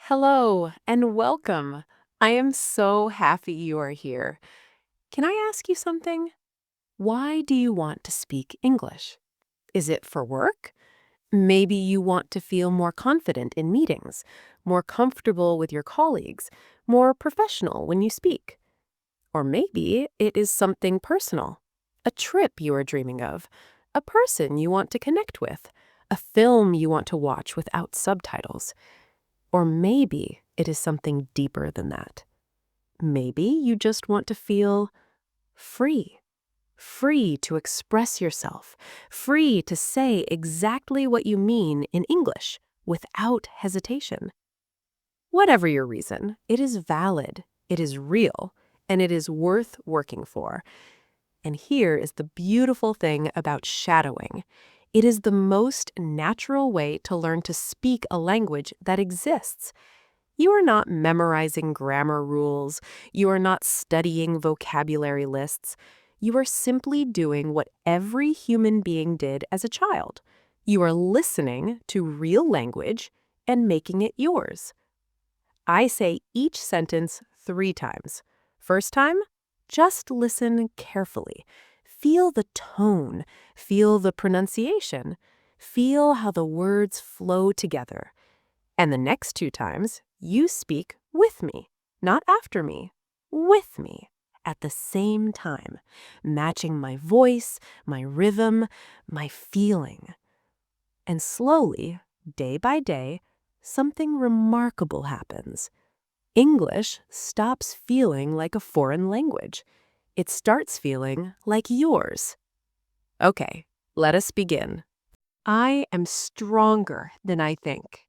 Hello and welcome. I am so happy you are here. Can I ask you something? Why do you want to speak English? Is it for work? Maybe you want to feel more confident in meetings, more comfortable with your colleagues, more professional when you speak. Or maybe it is something personal, a trip you are dreaming of, a person you want to connect with, a film you want to watch without subtitles. Or maybe it is something deeper than that. Maybe you just want to feel free. Free to express yourself. Free to say exactly what you mean in English without hesitation. Whatever your reason, it is valid, it is real, and it is worth working for. And here is the beautiful thing about shadowing. It is the most natural way to learn to speak a language that exists. You are not memorizing grammar rules. You are not studying vocabulary lists. You are simply doing what every human being did as a child. You are listening to real language and making it yours. I say each sentence 3 times. First time, just listen carefully. Feel the tone. Feel the pronunciation. Feel how the words flow together. And the next 2 times, you speak with me, not after me, with me, at the same time, matching my voice, my rhythm, my feeling. And slowly, day by day, something remarkable happens. English stops feeling like a foreign language. It starts feeling like yours. Okay, let us begin. I am stronger than I think.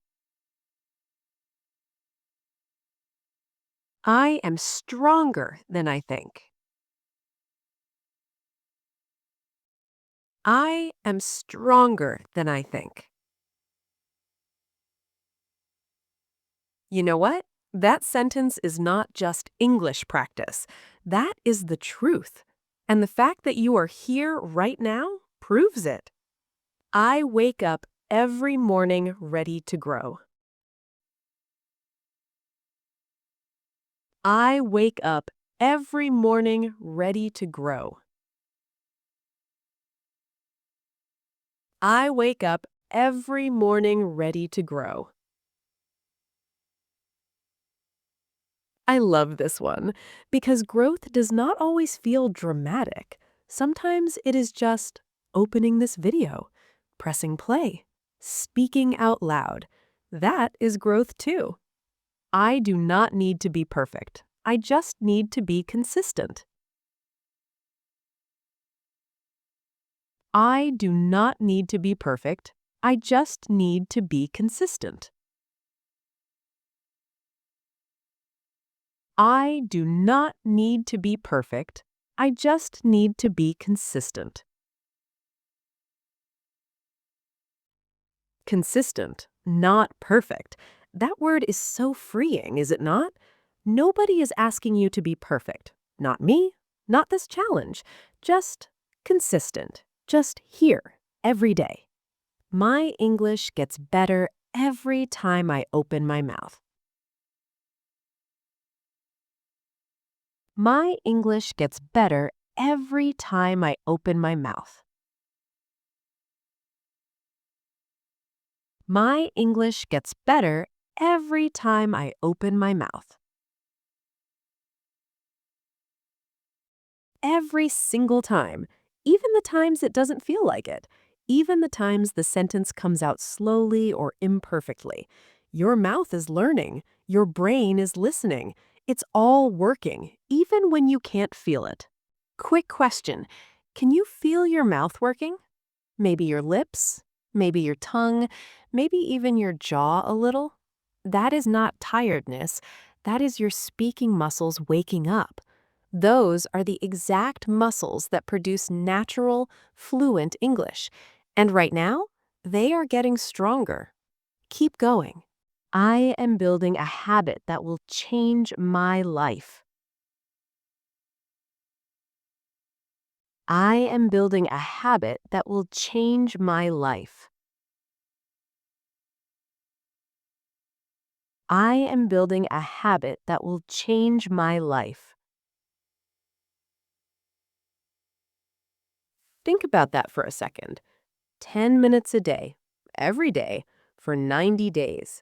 I am stronger than I think. I am stronger than I think. You know what? That sentence is not just English practice. That is the truth. And the fact that you are here right now proves it. I wake up every morning ready to grow. I wake up every morning ready to grow. I wake up every morning ready to grow. I love this one because growth does not always feel dramatic. Sometimes it is just opening this video, pressing play, speaking out loud. That is growth too. I do not need to be perfect. I just need to be consistent. I do not need to be perfect. I just need to be consistent. I do not need to be perfect. I just need to be consistent. Consistent, not perfect. That word is so freeing, is it not? Nobody is asking you to be perfect. Not me, not this challenge. Just consistent. Just here, every day. My English gets better every time I open my mouth. My English gets better every time I open my mouth. My English gets better every time I open my mouth. Every single time, even the times it doesn't feel like it, even the times the sentence comes out slowly or imperfectly. Your mouth is learning, your brain is listening. It's all working, even when you can't feel it. Quick question. Can you feel your mouth working? Maybe your lips, maybe your tongue, maybe even your jaw a little? That is not tiredness. That is your speaking muscles waking up. Those are the exact muscles that produce natural, fluent English. And right now, they are getting stronger. Keep going. I am building a habit that will change my life. I am building a habit that will change my life. I am building a habit that will change my life. Think about that for a second. 10 minutes a day, every day, for 90 days.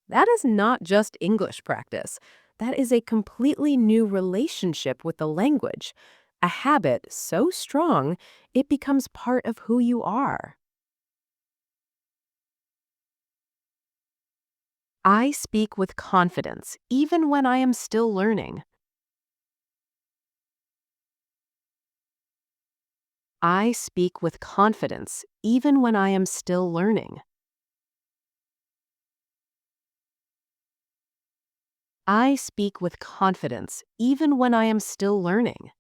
That is not just English practice. That is a completely new relationship with the language, a habit so strong it becomes part of who you are. I speak with confidence, even when I am still learning. I speak with confidence, even when I am still learning. I speak with confidence, even when I am still learning.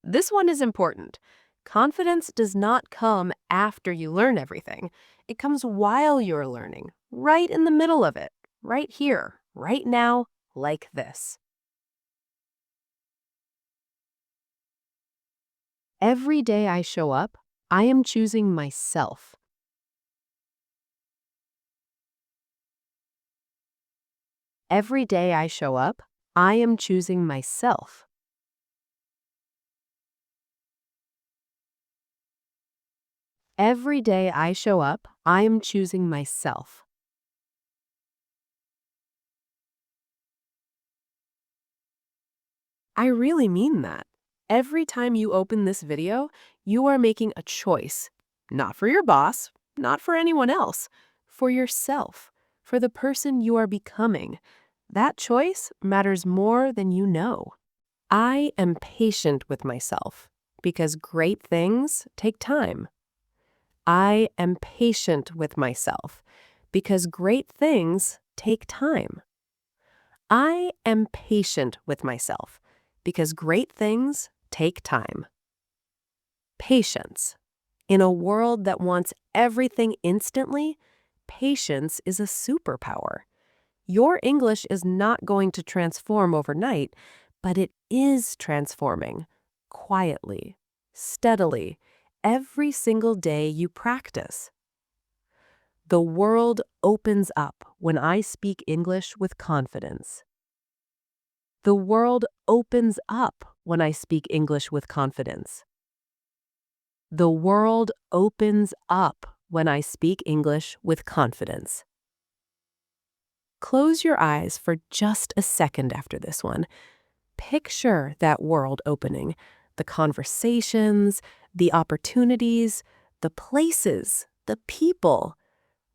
This one is important. Confidence does not come after you learn everything. It comes while you're learning, right in the middle of it, right here, right now, like this. Every day I show up, I am choosing myself. Every day I show up, I am choosing myself. Every day I show up, I am choosing myself. I really mean that. Every time you open this video, you are making a choice. Not for your boss, not for anyone else, for yourself, for the person you are becoming. That choice matters more than you know. I am patient with myself because great things take time. I am patient with myself because great things take time. I am patient with myself because great things take time. Patience. In a world that wants everything instantly, patience is a superpower. Your English is not going to transform overnight, but it is transforming quietly, steadily, every single day you practice. The world opens up when I speak English with confidence. The world opens up when I speak English with confidence. The world opens up when I speak English with confidence. Close your eyes for just a second after this one. Picture that world opening, the conversations, the opportunities, the places, the people.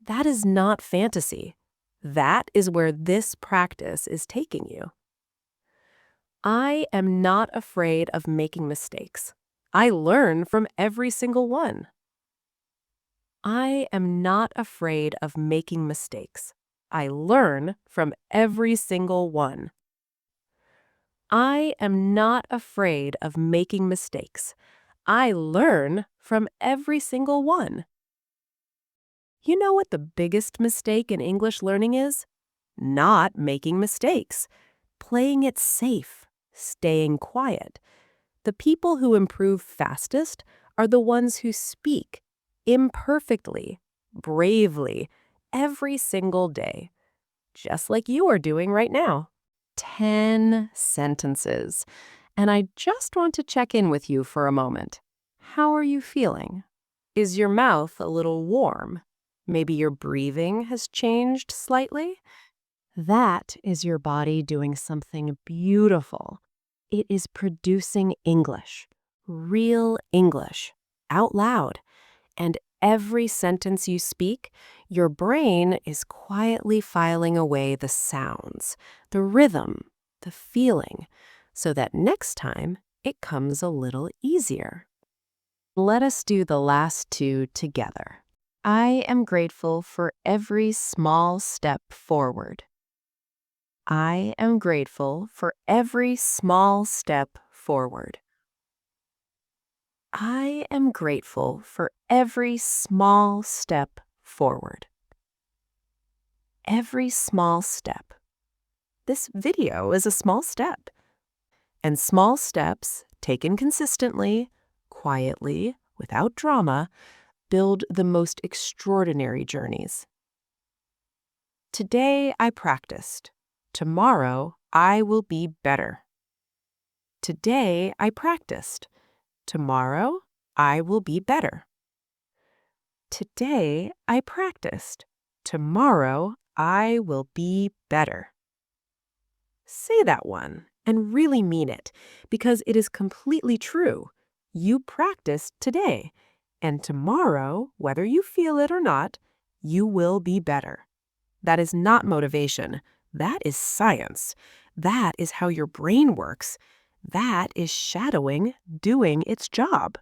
That is not fantasy. That is where this practice is taking you. I am not afraid of making mistakes. I learn from every single one. I am not afraid of making mistakes. I learn from every single one. I am not afraid of making mistakes. I learn from every single one. You know what the biggest mistake in English learning is? Not making mistakes. Playing it safe. Staying quiet. The people who improve fastest are the ones who speak imperfectly, bravely, every single day, just like you are doing right now. 10 sentences. And I just want to check in with you for a moment. How are you feeling? Is your mouth a little warm? Maybe your breathing has changed slightly? That is your body doing something beautiful. It is producing English, real English, out loud. And every sentence you speak, your brain is quietly filing away the sounds, the rhythm, the feeling, so that next time it comes a little easier. Let us do the last two together. I am grateful for every small step forward. I am grateful for every small step forward. I am grateful for every small step forward. Every small step. This video is a small step. And small steps, taken consistently, quietly, without drama, build the most extraordinary journeys. Today I practiced. Tomorrow I will be better. Today I practiced. Tomorrow I will be better. Today I practiced. Tomorrow I will be better. Say that one and really mean it, because it is completely true. You practiced today, and tomorrow, whether you feel it or not, you will be better. That is not motivation. That is science. That is how your brain works. That is shadowing doing its job.